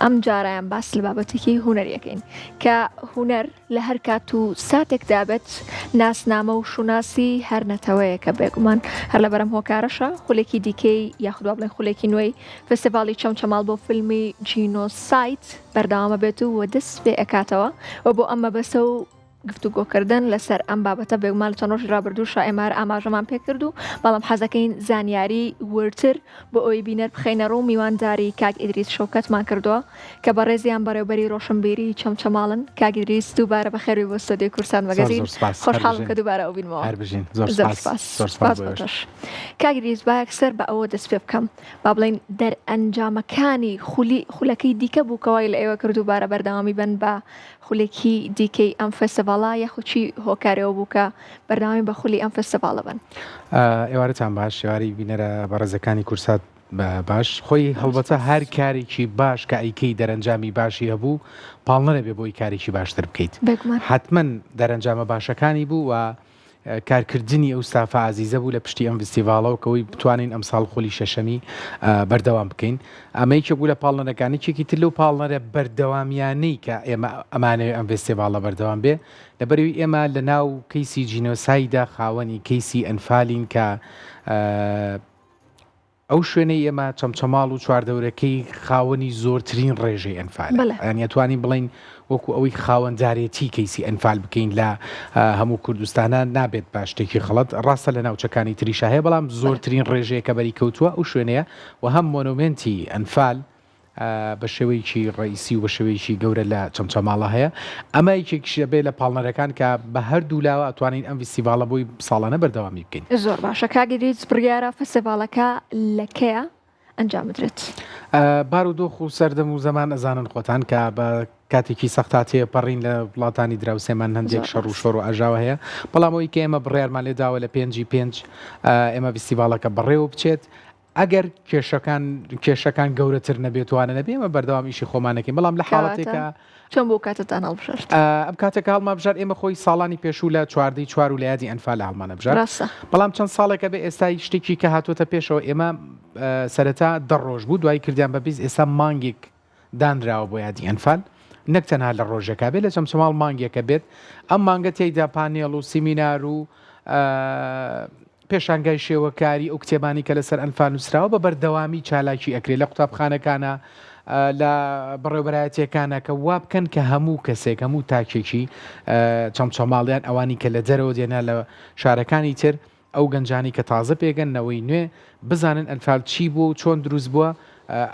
ئەم جارایان باس لە بابەتێکی هونەریەکەین کە هونەر لە هەر کات و ساتێکدا بێت ناسنامە و شوناسی هەر نەتەوەیە کە بێگومان هەر لە بەرەم هۆکارەشە خولێکی دیکەی یاخودوا بڵێن خولێکی نوێی فستیڤاڵی چەمچەماڵ بۆ فیلمی جینۆسایت بەردەوامە بێت و دەست پێ ئەکاتەوە و بۆ ئەمە بەسە و گفتوگۆکردن لەسەر ئەم بابەتە بێگومان لە چەند ڕۆژی ڕابردووشە ئێمە ئاماژەمان پێکرد و بەڵام حەزەکەین زانیاری ورتر بۆ ئەوی بینەر بخەینە ڕوو میوانداری کاک ئیدریس شەوکەتمان کردووە کە بە ڕێزیان بەڕێوبەری ڕۆشنبیری چەمچەماڵن. کاک ئیدریس دووبارە بەخێروی بۆ ستۆدیۆی کورسان مەگەزین. خۆشحاڵم کە دووبارە ئەو بینمەوە. کاک ئیدریس با یەکسەر بە ئەوە دەست پێ بکەم با بڵێن دەرئەنجامەکانی خولەکەی دیکە بووکەوەی لە ئێوە کرد دووبارە بەردەوامی بن بە خولێکی دیکەی ئەم فستیڤاڵە یاخوچی هۆکارەوە بوو کە بەردەوامی بە خولی ئەم فستیڤاڵە بن. ئێوارەتان باش، ئێواری بینەرە بەڕێزەکانی کورسات باش. خۆی هەڵبەتە هەر کارێکی باش کە ئەیکەی دەرەنجامی باشی هەبوو پاڵنەرە بێ بۆی کارێکی باشتر بکەیت. حتمما دەرەنجامە باشەکانی بوو و کارکردنی ئەو ستافە عزیزە بوو لە پشتی ئەم فستیڤاڵەوە کەوەی بتوانین ئەمساڵ خۆلی شەشەمی بەردەوام بکەین. ئەمەیکە بوو لە پاڵنەرەکانێکی تر لەو پاڵنەرە بەردەوامیانەی کە ئێمە ئەمانەوێت ئەم فستیڤاڵە بەردەوام بێ لەبەروی ئێمە لە ناو کەیسی جینۆسایدا خاوەنی کەیسی ئەنفالین کە ئەو شوێنەی ئێمە چەمچەماڵ و چواردەورەکەی خاوەنی زۆرترین ڕێژەی ئەنفال ئەتوانین بڵین وەکو ئەوەی خاوەندارێتی کەیسی ئەنفال بکەین لە هەموو کوردستانە نابێت با شتێکی خەڵەت ڕاستە لە ناوچەکانی تریشە هەیە بەڵام زۆرترین ڕێژەیە کە بەری کەوتووە ئەو شوێنەیە و هەم مۆنومنتی ئەنفال بە شێوەیەکی ڕئیسی و بە شێوەیەکی گەورە لە چەمچەماڵە هەیە. ئەمە یەکێکیشە بێ لە پاڵنەرەکان کە بە هەردوو لاوە ئەتوانین ئەم فستیڤاڵە بۆی ساڵانە بەردەوامی بکەین. زۆر باشە. کاک ئیدریس بڕیارە فستیڤاڵەکە لەکەیە ئەنجام بدرێت؟ بار و دۆخ و سەردەم و زەمان ئەزانن خۆتان کە بە کاتێکی سەختاتەیە پەڕین لە وڵاتانی دراوسێمان هەندێک شەڕ و شۆڕ و ئاژاوە هەیە بەڵام ئەوەی کە ئێمە بڕیارمان لێداوە لە 5 ئێمە فستیڤاڵەکە بەڕێوە بچێت. ئەگەر کێشەکان گەورەتر نەبێتوانە نەبێ ئێمە بەردەوام ئیشی خۆمانەکەین بەڵام لە حاڵەتێکە چۆن بۆ کاتتان هەڵبژێت ئەم کاتێکە هەڵما بژار ئێمە خۆی ساڵانی پێشوو لە 4 و لە یادی ئەنفال هەڵمانە بژار بەڵام چەند ساڵێکە بێ ئێستای شتێکی کە هاتوۆتە پێشەوە ئێمە سەرەتا 10 ڕۆژ بوو دوای کردیان بە بیست ئێستا مانگێک دانراوە بۆ یادی ئەنفال نەک تەنها لە ڕۆژەکە بێت لە چەمچەماڵ مانگێکە بێت ئەم مانگە تێیدا پانێڵ و سیمینار و پێشانگای شێوەکاری ئەو کتێبانی کە لەسەر ئەنفال نووسراوە بە بەردەوامی چالاکی ئەکرێت لە قوتابخانەکانە لە بەڕێوەبەرایەتیەکانە کە وا بکەن کە هەموو کەسێک هەموو تاکێکی چەمچەماڵیان ئەوانی کە لە دەرەوە دێنا لە شارەکانی تر ئەو گەنجانی کە تازە پێگەنەوەی نوێ بزانن ئەنفال چی بوو و چۆن دروست بووە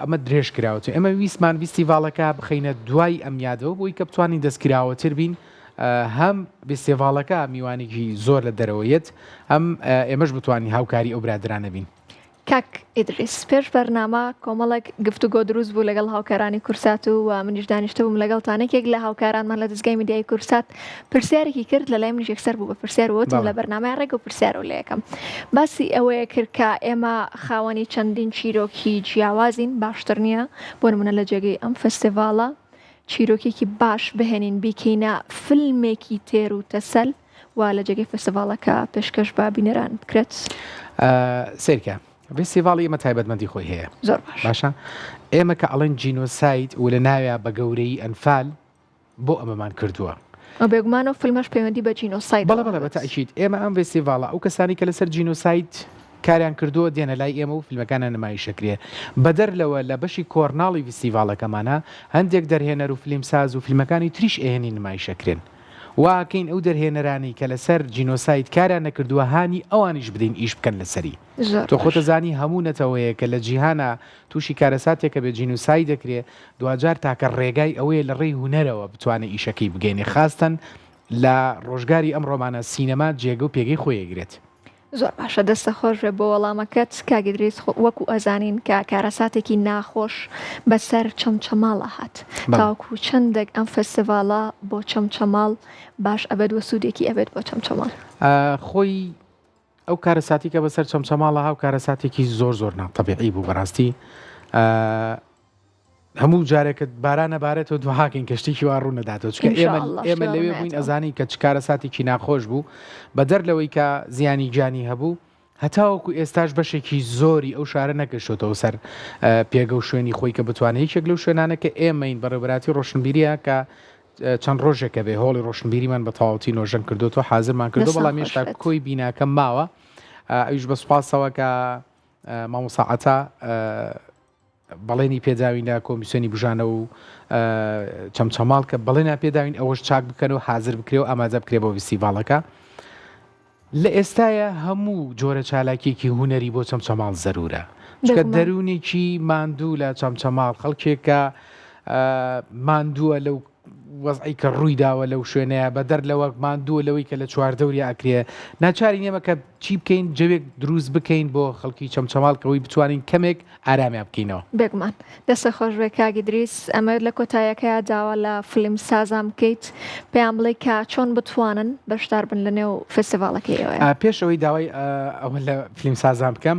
ئەمە درێژ کراوەوە. ئێمە ویسمان فستیڤاڵەکە بخەینە دوای ئەم یادەوە بۆی کە بتوانین دەستکراوەتر بین هەم فستیڤاڵەکە میوانێکی زۆر لە دەرەوەیەت هەم ئێمەش بتوانین هاوکاری ئەو برادرانە بین. کاک ئیدریس پێش بەرنامە کۆمەڵێک گفتوگۆ دروست بوو لەگەڵ هاوکارانی کورسات و منیش دانیشتە بووم لەگەڵتانێکێک لە هاوکارانمان لە دەستگای میدیای کورسات پرسیارێکی کرد لە لای منیش یەکسەر بوو بە پرسیارەوەتم لە بەرنامەی ڕێگە و پرسیارە لە یەکەم باسی ئەوەیە کرد کە ئێمە خاوەنی چەندین چیرۆکی جیاوازین باشتر نییە بۆ نمونە لە جێگەی ئەم فستیڤاڵە چیرۆکێکی باش بهێنین بیکەینە فیلمێکی تێر و تەسەل و لە جێگەی فستیڤاڵەکە پێشکەش بە بینەران بکرێت. سیرکە فستیڤاڵی ئێمە تایبەتمەندی خۆی هەیە زۆر باشە ئێمە کە ئەڵێن جینۆسایت و لە ناوێ بە گەورەی ئەنفال بۆ ئەمەمان کردووە بێگومانەوە فیلمەش پەیوەندی بە جینۆسایت بەڵێ بەتەئکید ئێمە ئەم فستیڤاڵە ئەو کەسانی کە لەسەر جینۆسایت کاریان کردووە دێنە لای ئێمە و فیلمەکانە نمایشەکرێ بەدەر لەوە لە بەشی کۆرناڵی فستیڤاڵەکەمانە هەندێک دەرهێنەر و فیلمساز و فیلمەکانی تریش ئێنی نمایشەکرێن واکەین ئەو دەرهێنەرانی کە لەسەر جینۆسایت کاریان نەکردووە هانی ئەوانیش بدەین ئیش بکەن لەسەری تۆ خۆتەزانی هەموو نەتەوەیە کە لە جیهانە تووشی کارەساتێکە بێ جینۆسایت دەکرێت دوجار تاکە ڕێگای ئەوەیە لە ڕێی هونەرەوە بتوانێت ئیشەکەی بگەینێ خاستن لە ڕۆژگاری ئەم ڕۆمانە سینەما جێگە و پێگەی خۆیەگرێت. زۆر باشە دەستە خۆش بۆ وەڵامەکەت کاک ئیدریس وەکو ئەزانین کە کارەساتێکی ناخۆش بەسەر چەمچەماڵە هات تاوەکو چەندێک ئەم فستیڤاڵە بۆ چەمچەماڵ باش ئەبێت وە سوودێکی ئەبێت بۆ چەمچەماڵ خۆی ئەو کارەساتی کە بەسەر چەمچەماڵە هاو کارەساتێکی زۆر ناتەبیعی بوو بەڕاستی هەموو جارێکت بارانە بارێتەوە دوهاکەین کەشتێکی وا ڕوو نەداتەوە چکە ئێمە لەوێ بووین ئەزانی کە چ کارەساتێکی ناخۆش بوو بەدەر لەوەی کە زیانی گیانی هەبوو هەتاوەکو ئێستاش بەشێکی زۆری ئەو شارە نەگەشتەوە سەر پێگە و شوێنی خۆی کە بتوانێت هیچێک لەو شوێنانە کە ئێمەین بەڕێوەبەراتی ڕۆشنبیریە کە چەند ڕۆژێکە بێ هۆڵی ڕۆشنبیریمان بە تەواوەتی نۆژەن کردوەوە حازرمان کردو بەڵام هێشتا کۆی بیناکەم ماوە ئەویش بە سوپاسەوە کە مامۆساعەتە بەڵێنی پێداوین لە کۆمیسیۆنی بژانە و چەمچەماڵ کە بەڵێنە پێداوین ئەوەش چاک بکەنەوە حازر بکرێ و ئامادە بکرێ بۆ فیستیڤاڵەکە لە ئێستاە هەموو جۆرە چالاکیێکی هوەری بۆ چەمچەماڵ زەرورە چکە دەرونێکی ماندوو لە چەمچەماڵ خەڵکێکە ماندووە لەو وەزعی کە ڕووی داوە لەو شوێنەیە بە دەر لەوە ماندووە لەوەی کە لە چواردەوری ئاکرێ ناچاری نێمە کە چی بکەین جەوێک دروست بکەین بۆ خەڵکی چەمچەماڵکەوەی بتوانین کەمێک ئارامیان بکەینەوە بێگومان دەستە خۆشبێ کاگی دریس ئەمە لە کۆتاییەکەیە داوا لە فیلم سازام بکەیت پێیان بڵێ کە چۆن بتوانن بەشدار بن لە نێو فستیڤاڵەکەیەوە پێشەوەی داوای ئەوە لە فیلم سازام بکەم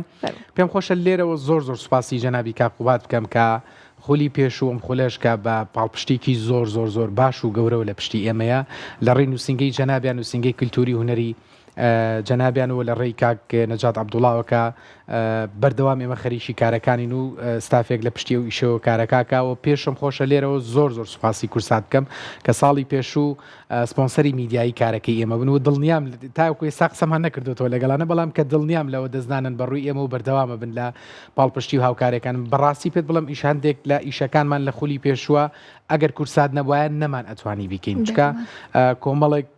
پێم خۆشە لێرەوە زۆر سوپاسی جەنابی کاقوبات بکەم کە خۆلی پێشوم خولەشکە بە پاڵپشتێکی زۆر باش و گەورە لە پشتی ئێمەیە لە ڕێی نووسنگەی جەنابیان نووسنگەی کللتوری هوەری جەنابیان و لە ڕێی کاک نەجات عەبدوڵاوەکە بەردەوام ئێمە خەریکی کارەکانین و ستافێک لە پشتی و ئیشەوە کارەکاکەوە پێشم خۆشە لێرەوە زۆر سوپاسی کورسات بکەم کە ساڵی پێشوو سپۆنسەری میدیایی کارەکەی ئێمە بن و دڵنیام تاوەکو ئێستا قسەمان نەکردوەوە لەگەڵانە بەڵام کە دڵنیام لەوە دەزانن بەڕووی ئێمە و بەردەوامە بن لە پاڵپشتی و هاوکارەکان بەڕاستی پێت بڵم ئیش هەندێک لە ئیشەکانمان لە خولی پێشووە ئەگەر کورسات نەبووایە نەمان ئەتوانی بیکەین چکە کۆمەڵێک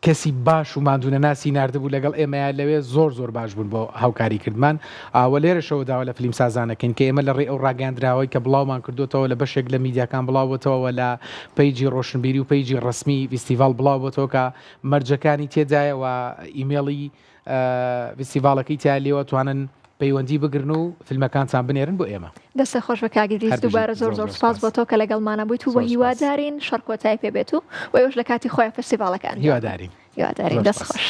کەسی باش و ماندوونە ناسی نردبوو لەگەڵ ئێمەیە لەوێ زۆر باش بوون بۆ هاوکاری کردمان ئاوە لێرەشەوە داوا لە فیلم سازانەکەین کە ئێمە لە ڕێ ئەو ڕاگەاندراوەی کە بڵاومان کردوتەوە لە بەشێک لە میدیاکان بڵاوبووتەوە لە پەیجی ڕۆشنبیری و پەیجی ڕسمی فیستیڤاڵ بڵاوبووتەوە کە مەرجەکانی تێدایەوە ئیمێڵی فیستیڤاڵەکەی تا لێوە توانن پەیوەندی بگرن و فیلمەکانتان بنێرن بۆ ئێمە دەستە خۆش بە کاگی دریس دووبارە زۆر سپاس بۆ تۆ کە لەگەڵمانە بوویت و بە هیوادارین شەڕکۆتایی پێبێت و یۆش لە کاتی خۆیان فستیڤاڵەکان هیوادارین دەست خۆش